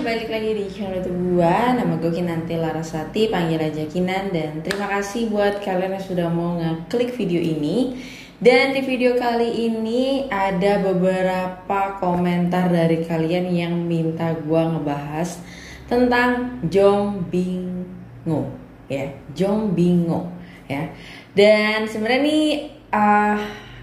balik lagi di channel YouTube gua. Nama gue Kinanti Larasati, panggil aja Kinan. Dan terima kasih buat kalian yang sudah mau ngeklik video ini. Dan di video kali ini ada beberapa komentar dari kalian yang minta gua ngebahas tentang Jombingo, ya, Jombingo, ya. Dan sebenarnya nih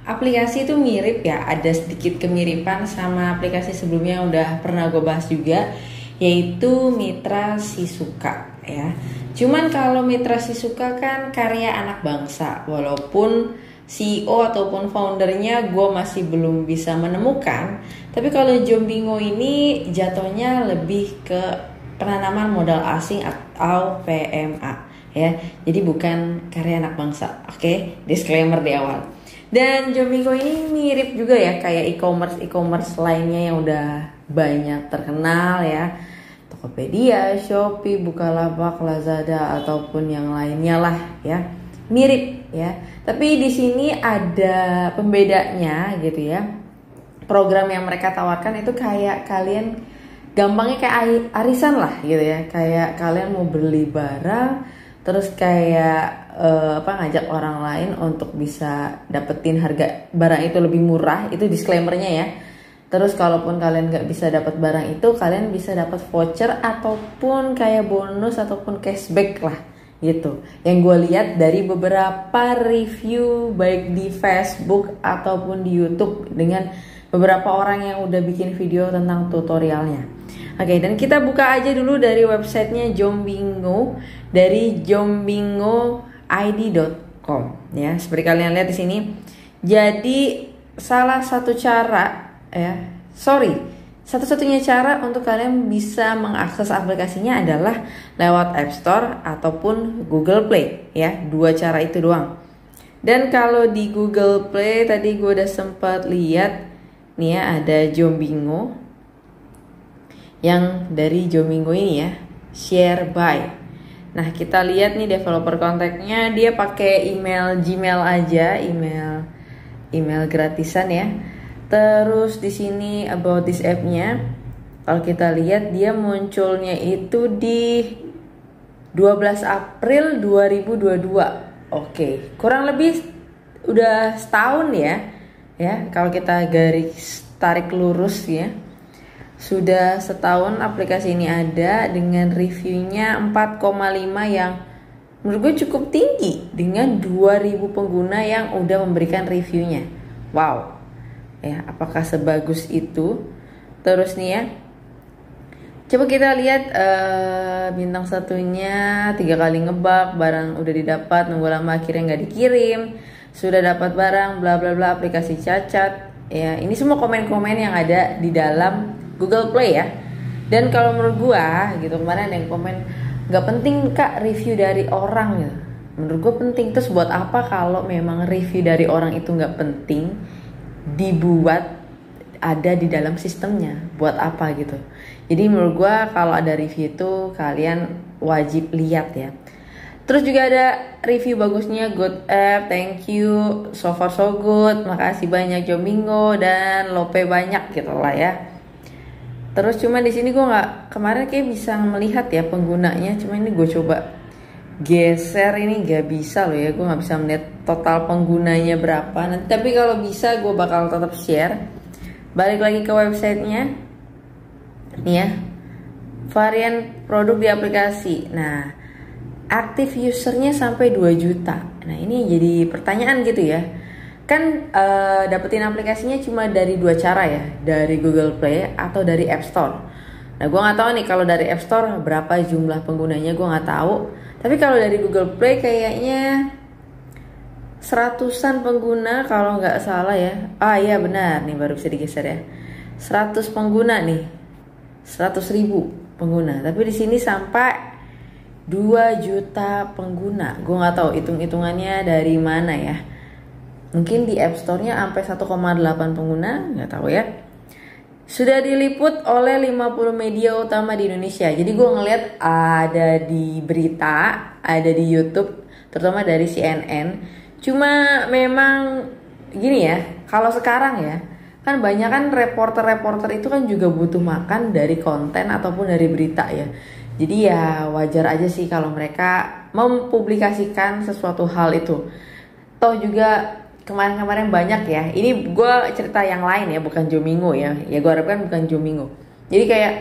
aplikasi itu mirip ya, ada sedikit kemiripan sama aplikasi sebelumnya yang udah pernah gue bahas juga, yaitu Mitra Sisuka ya. Cuman kalau Mitra Sisuka kan karya anak bangsa, walaupun CEO ataupun foundernya gue masih belum bisa menemukan. Tapi kalau Jombingo ini jatuhnya lebih ke penanaman modal asing atau PMA ya. Jadi bukan karya anak bangsa. Oke, disclaimer di awal. Dan Jombingo ini mirip juga ya kayak e-commerce lainnya yang udah banyak terkenal ya. Tokopedia, Shopee, Bukalapak, Lazada ataupun yang lainnya lah ya. Mirip ya. Tapi di sini ada pembedanya gitu ya. Program yang mereka tawarkan itu kayak kalian gampangnya kayak arisan lah gitu ya. Kayak kalian mau beli barang terus kayak ngajak orang lain untuk bisa dapetin harga barang itu lebih murah, itu disclaimernya ya. Terus kalaupun kalian nggak bisa dapat barang itu, kalian bisa dapat voucher ataupun kayak bonus ataupun cashback lah gitu. Yang gue lihat dari beberapa review baik di Facebook ataupun di YouTube dengan beberapa orang yang udah bikin video tentang tutorialnya. Oke, dan kita buka aja dulu dari websitenya Jombingo, dari jombingoid.com ya. Seperti kalian lihat di sini. Jadi salah satu cara ya, satu-satunya cara untuk kalian bisa mengakses aplikasinya adalah lewat App Store ataupun Google Play ya. Dua cara itu doang. Dan kalau di Google Play tadi gue udah sempat lihat nih ya, ada Jombingo. Yang dari Jombingo ini ya, share by. Nah, kita lihat nih developer kontaknya, dia pakai email Gmail aja, email gratisan ya. Terus di sini about this app-nya, kalau kita lihat dia munculnya itu di 12 April 2022. Oke, kurang lebih udah setahun ya. Ya, kalau kita garis tarik lurus ya. Sudah setahun aplikasi ini ada dengan reviewnya 4,5 yang menurut gue cukup tinggi dengan 2000 pengguna yang udah memberikan reviewnya. Wow. Ya, apakah sebagus itu? Terus nih ya. Coba kita lihat bintang satunya 3 kali ngebug, barang udah didapat, nunggu lama akhirnya nggak dikirim. Sudah dapat barang, bla bla bla, aplikasi cacat. Ya, ini semua komen-komen yang ada di dalam Google Play ya. Dan kalau menurut gua gitu, kemarin ada yang komen nggak penting kak review dari orang gitu. Menurut gua penting. Terus buat apa kalau memang review dari orang itu nggak penting dibuat ada di dalam sistemnya? Buat apa gitu? Jadi menurut gua kalau ada review itu kalian wajib lihat ya. Terus juga ada review bagusnya, good app, thank you, so far so good, makasih banyak Jombingo dan lope banyak gitu lah ya. Terus cuma di sini gue nggak, kemarin kayak bisa melihat ya penggunanya, cuma ini gue coba geser ini nggak bisa loh ya, gue nggak bisa melihat total penggunanya berapa. Nanti tapi kalau bisa gue bakal tetap share. Balik lagi ke websitenya, nih ya, varian produk di aplikasi. Nah, aktif usernya sampai 2 juta. Nah ini jadi pertanyaan gitu ya. Kan dapetin aplikasinya cuma dari 2 cara ya, dari Google Play atau dari App Store. Nah gue nggak tahu nih kalau dari App Store berapa jumlah penggunanya, gue nggak tahu. Tapi kalau dari Google Play kayaknya 100-an pengguna kalau nggak salah ya. Ah iya benar nih, baru bisa digeser ya. 100 pengguna nih, 100.000 pengguna. Tapi di sini sampai 2 juta pengguna. Gue nggak tahu hitung-hitungannya dari mana ya. Mungkin di App Store-nya sampai 1,8 pengguna, nggak tahu ya. Sudah diliput oleh 50 media utama di Indonesia. Jadi gue ngeliat ada di berita, ada di YouTube, terutama dari CNN. Cuma memang gini ya, kalau sekarang ya, Kan banyak kan reporter-reporter itu kan juga butuh makan dari konten ataupun dari berita ya. Jadi ya wajar aja sih kalau mereka mempublikasikan sesuatu hal itu. Toh juga kemarin-kemarin banyak ya. Ini gue cerita yang lain ya, bukan Jomingo ya. Ya gue harapkan bukan Jomingo. Jadi kayak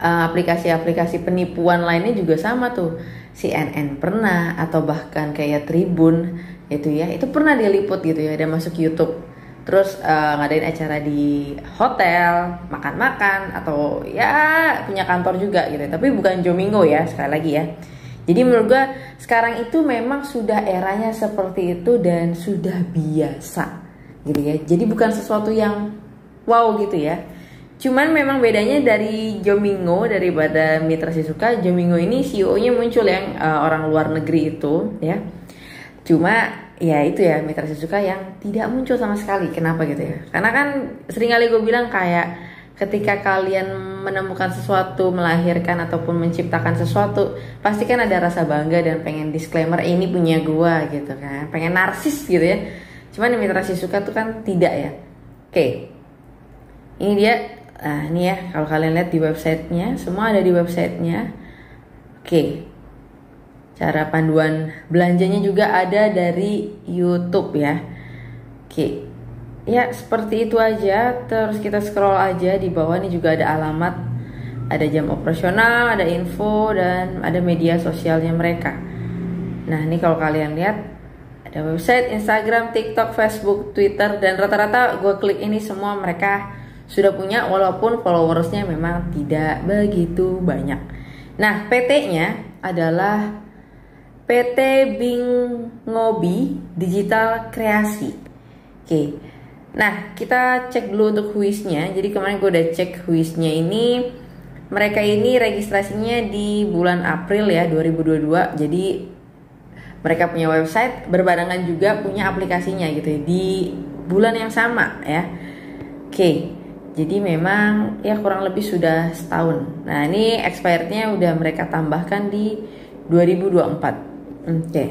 aplikasi-aplikasi penipuan lainnya juga sama tuh. CNN pernah, atau bahkan kayak Tribun itu ya, itu pernah diliput gitu ya, dan masuk YouTube. Terus ngadain acara di hotel, makan-makan, atau ya punya kantor juga gitu. Tapi bukan Jomingo ya, sekali lagi ya. Jadi menurut gue sekarang itu memang sudah eranya seperti itu dan sudah biasa gitu ya. Jadi bukan sesuatu yang wow gitu ya. Cuman memang bedanya dari Jomingo daripada Mitra Sisuka, Jomingo ini CEO-nya muncul yang orang luar negeri itu ya. Cuma ya itu ya, Mitra Sisuka yang tidak muncul sama sekali. Kenapa gitu ya? Karena kan sering kali gue bilang kayak ketika kalian menemukan sesuatu, melahirkan ataupun menciptakan sesuatu, pasti kan ada rasa bangga dan pengen disclaimer ini punya gua gitu kan. Pengen narsis gitu ya. Cuman Mitra Sisuka tuh kan tidak ya. Oke. Ini dia. Nah ini ya, kalau kalian lihat di websitenya, semua ada di websitenya. Oke. Cara panduan belanjanya juga ada dari YouTube ya. Oke. Ya seperti itu aja. Terus kita scroll aja di bawah, ini juga ada alamat, ada jam operasional, ada info, dan ada media sosialnya mereka. Nah ini kalau kalian lihat ada website, Instagram, TikTok, Facebook, Twitter, dan rata-rata gue klik ini semua mereka sudah punya, walaupun followersnya memang tidak begitu banyak. Nah PT-nya adalah PT Bingobi Digital Kreasi. Oke. Nah kita cek dulu untuk who-nya. Jadi kemarin gue udah cek who-nya ini. Mereka ini registrasinya di bulan April ya 2022. Jadi mereka punya website, berbarengan juga punya aplikasinya gitu ya, di bulan yang sama ya. Oke. Jadi memang ya kurang lebih sudah setahun. Nah ini expirednya udah mereka tambahkan di 2024. Oke.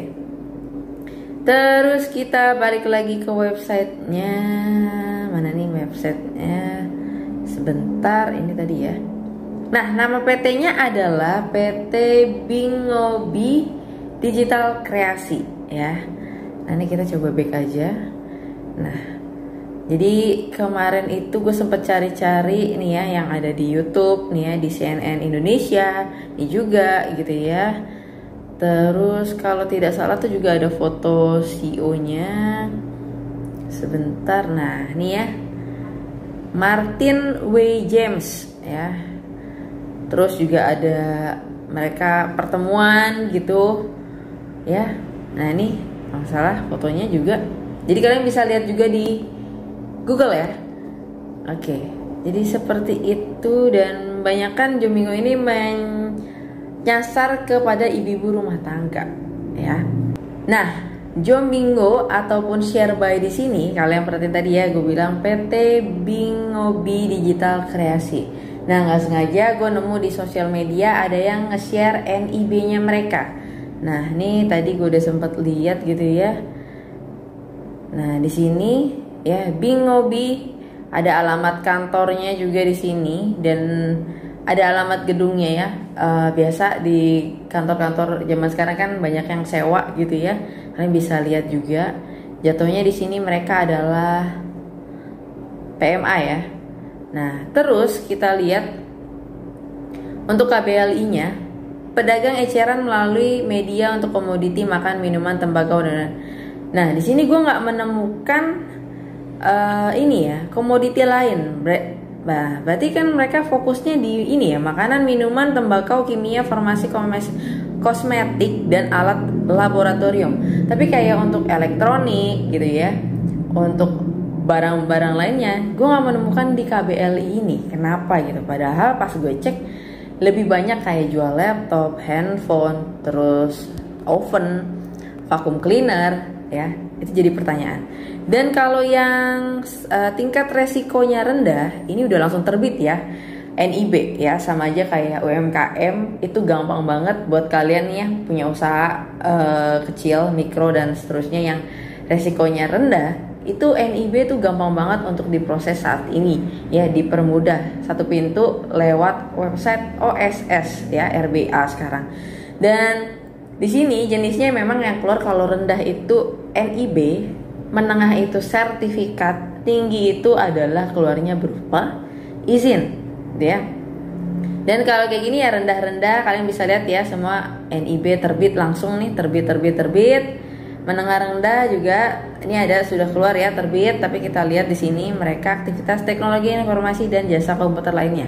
Terus kita balik lagi ke websitenya. Mana nih websitenya? Sebentar, ini tadi ya. Nah nama PT-nya adalah PT Bingobi Digital Kreasi ya. Nah ini kita coba back aja. Nah jadi kemarin itu gue sempet cari-cari nih ya yang ada di YouTube nih ya, di CNN Indonesia ini juga gitu ya. Terus kalau tidak salah tuh juga ada foto CEO-nya. Sebentar, nah nih ya, Martin W. James ya. Terus juga ada mereka pertemuan gitu ya. Nah ini kalau salah fotonya juga. Jadi kalian bisa lihat juga di Google ya. Oke. Jadi seperti itu, dan banyak kan Jomingo ini menyasar kepada ibu-ibu rumah tangga ya. Nah, Jomingo ataupun Sharebuy di sini kalian perhatiin tadi ya, gue bilang PT Bingobi Digital Kreasi. Nah, nggak sengaja gue nemu di sosial media ada yang nge-share NIB-nya mereka. Nah, ini tadi gue udah sempet lihat gitu ya. Nah, di sini ya Bingobi, ada alamat kantornya juga di sini, dan ada alamat gedungnya ya. Biasa di kantor-kantor zaman sekarang kan banyak yang sewa gitu ya. Kalian bisa lihat juga. Jatuhnya di sini mereka adalah PMA ya. Nah, terus kita lihat untuk KBLI-nya, pedagang eceran melalui media untuk komoditi makan, minuman, tembakau, dan nah di sini gue nggak menemukan ini ya komoditi lain. Berarti kan mereka fokusnya di ini ya, makanan, minuman, tembakau, kimia, farmasi, kosmetik, dan alat laboratorium. Tapi kayak untuk elektronik gitu ya, untuk barang-barang lainnya gue nggak menemukan di KBLI ini. Kenapa gitu? Padahal pas gue cek lebih banyak kayak jual laptop, handphone, terus oven, vacuum cleaner ya. Itu jadi pertanyaan. Dan kalau yang tingkat resikonya rendah, ini udah langsung terbit ya, NIB ya, sama aja kayak UMKM. Itu gampang banget buat kalian ya punya usaha kecil, mikro, dan seterusnya yang resikonya rendah. itu NIB tuh gampang banget untuk diproses saat ini ya, dipermudah, satu pintu lewat website OSS ya, RBA sekarang. Dan di sini jenisnya memang yang keluar kalau rendah itu NIB, menengah itu sertifikat, tinggi itu adalah keluarnya berupa izin ya. Dan kalau kayak gini ya rendah-rendah, kalian bisa lihat ya semua NIB terbit langsung nih, terbit. Menengah rendah juga ini ada sudah keluar ya terbit, tapi kita lihat di sini mereka aktivitas teknologi informasi dan jasa komputer lainnya.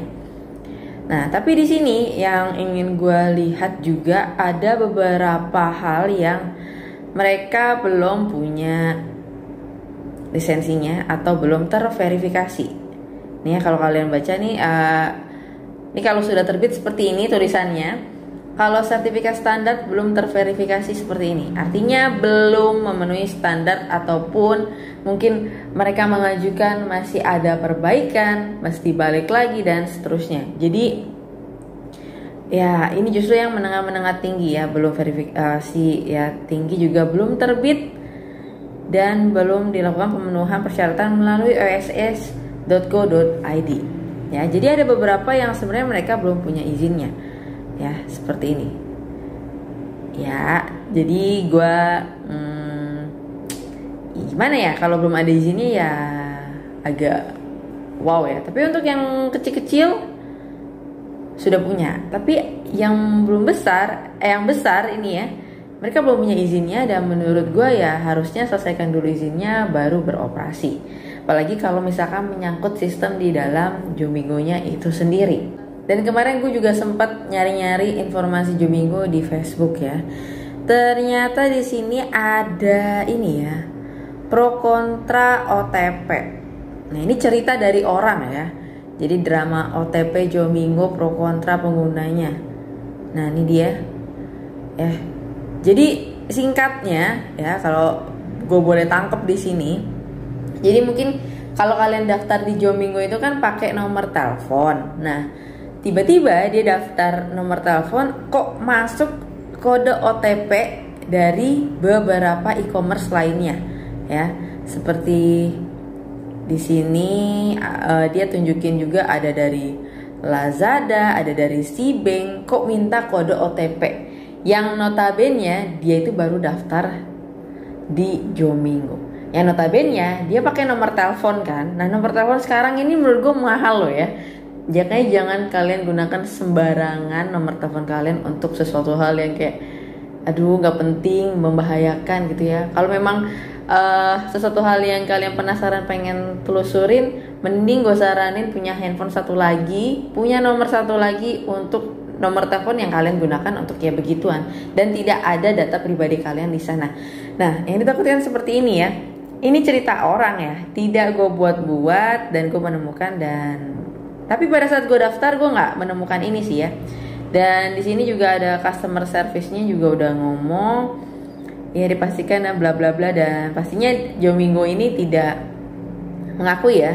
Nah, tapi di sini yang ingin gue lihat juga ada beberapa hal yang mereka belum punya lisensinya atau belum terverifikasi. Nih ya, kalau kalian baca nih, ini kalau sudah terbit seperti ini tulisannya. Kalau sertifikat standar belum terverifikasi seperti ini, artinya belum memenuhi standar ataupun mungkin mereka mengajukan masih ada perbaikan, mesti balik lagi dan seterusnya. Jadi ya ini justru yang menengah-menengah tinggi ya, belum verifikasi ya, tinggi juga belum terbit dan belum dilakukan pemenuhan persyaratan melalui oss.go.id ya. Jadi ada beberapa yang sebenarnya mereka belum punya izinnya ya, seperti ini ya. Jadi gue gimana ya, kalau belum ada izinnya ya agak wow ya. Tapi untuk yang kecil-kecil sudah punya, tapi yang belum besar, yang besar ini ya, mereka belum punya izinnya. Dan menurut gue ya harusnya selesaikan dulu izinnya baru beroperasi, apalagi kalau misalkan menyangkut sistem di dalam Jomingo-nya itu sendiri. Dan kemarin gue juga sempat nyari-nyari informasi Jomingo di Facebook ya. Ternyata di sini ada ini ya, pro kontra OTP. Nah, ini cerita dari orang ya. Jadi drama OTP Jomingo pro kontra penggunanya. Nah, ini dia. Jadi singkatnya ya, kalau gue boleh tangkep di sini. Jadi mungkin kalau kalian daftar di Jomingo itu kan pakai nomor telepon. Nah, tiba-tiba dia daftar nomor telepon, kok masuk kode OTP dari beberapa e-commerce lainnya ya. Seperti di sini dia tunjukin juga ada dari Lazada, ada dari Cbank, kok minta kode OTP yang notabene dia itu baru daftar di Jomingo. Yang notabene dia pakai nomor telepon kan. Nah, nomor telepon sekarang ini menurut gue mahal loh ya. Jangan kalian gunakan sembarangan nomor telepon kalian untuk sesuatu hal yang kayak aduh nggak penting, membahayakan gitu ya. Kalau memang sesuatu hal yang kalian penasaran pengen telusurin, mending gue saranin punya handphone satu lagi, punya nomor satu lagi untuk nomor telepon yang kalian gunakan untuk ya begituan, dan tidak ada data pribadi kalian di sana. Nah, yang ditakutkan seperti ini ya. Ini cerita orang ya, tidak gue buat-buat dan gue menemukan. Dan tapi pada saat gue daftar gue nggak menemukan ini sih ya. Dan di sini juga ada customer service-nya juga udah ngomong ya, dipastikan dan bla bla bla. Dan pastinya Jomingo ini tidak mengakui ya.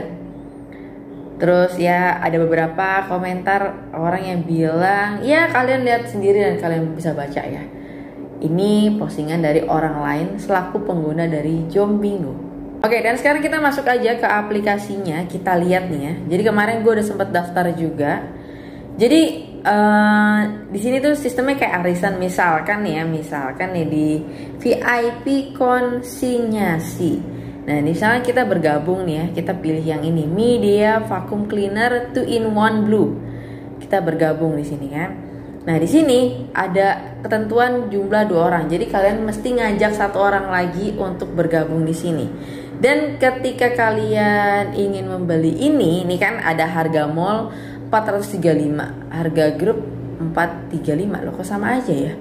Terus ya ada beberapa komentar orang yang bilang ya kalian lihat sendiri dan kalian bisa baca ya. Ini postingan dari orang lain selaku pengguna dari Jomingo. Oke, dan sekarang kita masuk aja ke aplikasinya, kita lihat nih ya. Jadi kemarin gue udah sempet daftar juga. Jadi di sini tuh sistemnya kayak arisan, misalkan nih di VIP konsinyasi. Nah, misalnya kita bergabung nih ya, kita pilih yang ini, Midea Vacuum Cleaner 2-in-1 Blue. Kita bergabung di sini kan. Nah, di sini ada ketentuan jumlah 2 orang. Jadi kalian mesti ngajak 1 orang lagi untuk bergabung di sini. Dan ketika kalian ingin membeli ini kan ada harga mall 435, harga grup 435. Loh, kok sama aja ya?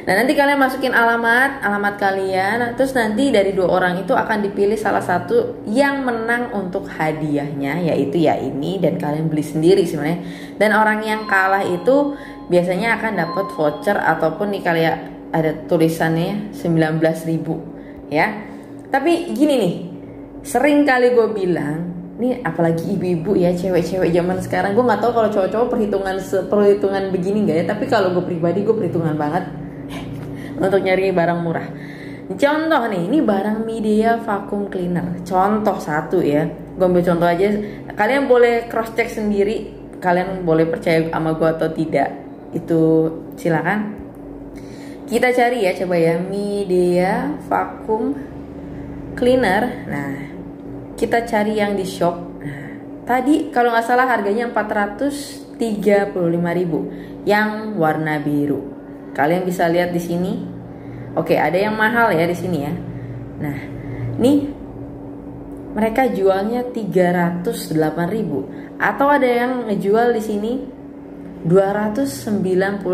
Nah, nanti kalian masukin alamat kalian, terus nanti dari 2 orang itu akan dipilih salah satu yang menang untuk hadiahnya, yaitu ya ini, dan kalian beli sendiri sebenarnya. Dan orang yang kalah itu biasanya akan dapat voucher ataupun nih kalian ada tulisannya 19.000 ya. Tapi gini nih, sering kali gue bilang nih, apalagi ibu-ibu ya, cewek-cewek zaman sekarang, gue nggak tahu kalau cowok-cowok perhitungan begini nggak ya, tapi kalau gue pribadi gue perhitungan banget untuk nyari barang murah. Contoh nih, ini barang Midea vacuum cleaner. Contoh satu ya. Gue ambil contoh aja. Kalian boleh cross check sendiri. Kalian boleh percaya sama gue atau tidak. Itu silakan. Kita cari ya, coba ya, Midea vacuum cleaner. Nah, kita cari yang di shop. Nah, tadi kalau nggak salah harganya 435.000 yang warna biru. Kalian bisa lihat di sini. Oke, ada yang mahal ya di sini ya. Nah, nih mereka jualnya 308.000 atau ada yang ngejual di sini 295.000.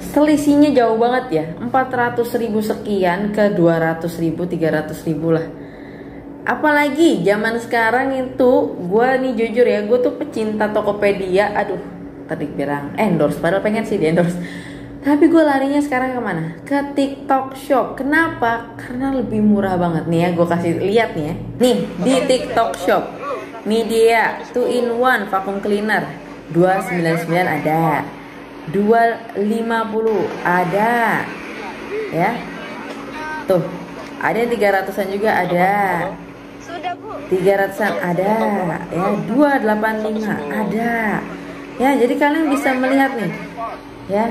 Selisihnya jauh banget ya, 400.000 sekian ke 200.000, 300.000 lah. Apalagi zaman sekarang itu, gue nih jujur ya, gue tuh pecinta Tokopedia. Aduh, tadi bilang endorse, padahal pengen sih di endorse. Tapi gue larinya sekarang kemana? Ke TikTok Shop. Kenapa? Karena lebih murah banget nih ya. Gue kasih lihat nih ya. Nih di TikTok Shop, Midea 2-in-1 vacuum cleaner 299 ada, 250 ada, ya. Tuh, ada 300-an juga ada. 300-an ada, ya. 285 ada. Ya, jadi kalian bisa melihat nih, ya.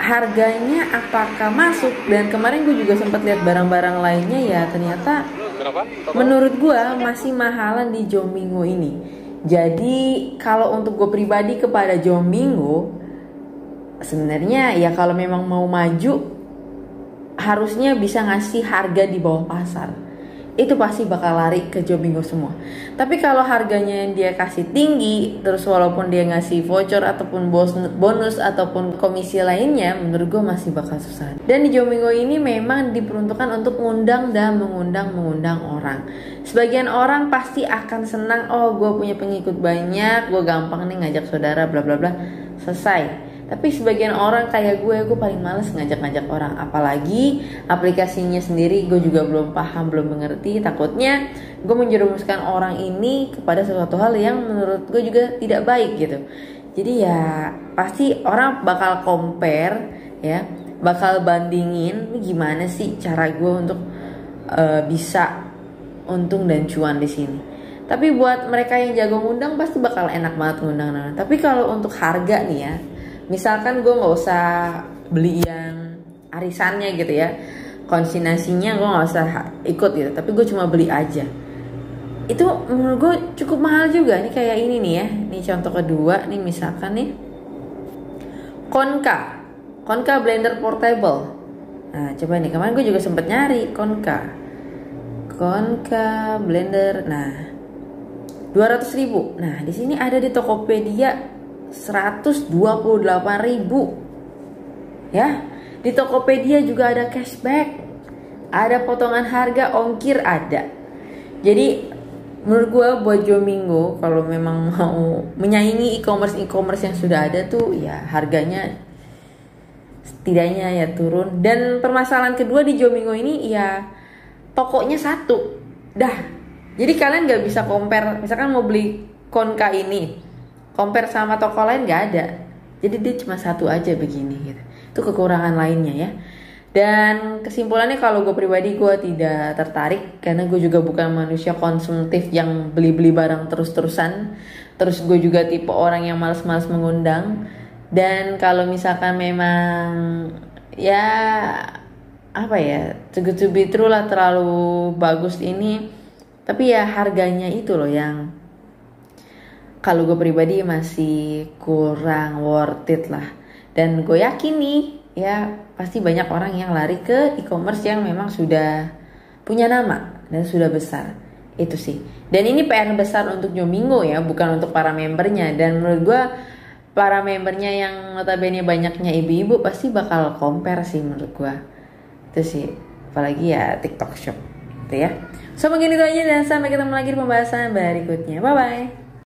Harganya apakah masuk. Dan kemarin gue juga sempat lihat barang-barang lainnya ya, ternyata menurut gue masih mahalan di Jomingo ini. Jadi kalau untuk gue pribadi kepada Jomingo, sebenarnya ya kalau memang mau maju harusnya bisa ngasih harga di bawah pasar. Itu pasti bakal lari ke Jomingo semua. Tapi kalau harganya yang dia kasih tinggi, terus walaupun dia ngasih voucher ataupun bonus ataupun komisi lainnya, menurut gue masih bakal susah. Dan di Jomingo ini memang diperuntukkan untuk mengundang dan mengundang orang. Sebagian orang pasti akan senang, oh gue punya pengikut banyak, gue gampang nih ngajak saudara bla bla bla, selesai. Tapi sebagian orang kayak gue paling males ngajak-ngajak orang. Apalagi aplikasinya sendiri gue juga belum paham, belum mengerti. Takutnya gue menjerumuskan orang ini kepada sesuatu hal yang menurut gue juga tidak baik gitu. Jadi ya pasti orang bakal compare ya, bakal bandingin gimana sih cara gue untuk bisa untung dan cuan di sini. Tapi buat mereka yang jago ngundang pasti bakal enak banget ngundang. Tapi kalau untuk harga nih ya, misalkan gue nggak usah beli yang arisannya gitu ya, konsignasinya gue nggak usah ikut gitu, tapi gue cuma beli aja. Itu menurut gue cukup mahal juga. Nih kayak ini nih ya, nih contoh kedua nih, misalkan nih Konka blender portable. Nah coba nih, kemarin gue juga sempet nyari Konka blender. Nah 200.000. Nah di sini ada di Tokopedia 128.000 ya. Di Tokopedia juga ada cashback, ada potongan harga, ongkir ada. Jadi menurut gue buat Jomingo kalau memang mau menyaingi e-commerce yang sudah ada tuh ya, harganya setidaknya ya turun. Dan permasalahan kedua di Jomingo ini ya, tokonya satu dah. Jadi kalian nggak bisa compare, misalkan mau beli Konka ini compare sama toko lain nggak ada. Jadi dia cuma satu aja begini gitu. Itu kekurangan lainnya ya. Dan kesimpulannya kalau gue pribadi, gue tidak tertarik karena gue juga bukan manusia konsumtif yang beli-beli barang terus-terusan. Terus gue juga tipe orang yang malas-malas mengundang. Dan kalau misalkan memang ya apa ya, too good to be true lah, terlalu bagus ini, tapi ya harganya itu loh yang kalau gue pribadi masih kurang worth it lah. Dan gue yakin nih ya, pasti banyak orang yang lari ke e-commerce yang memang sudah punya nama dan sudah besar. Itu sih. Dan ini PR besar untuk Jomingo ya, bukan untuk para membernya. Dan menurut gue para membernya yang notabene banyaknya ibu-ibu pasti bakal compare sih menurut gue. Itu sih. Apalagi ya TikTok Shop gitu ya. So mungkin itu aja, dan sampai ketemu lagi di pembahasan berikutnya. Bye bye.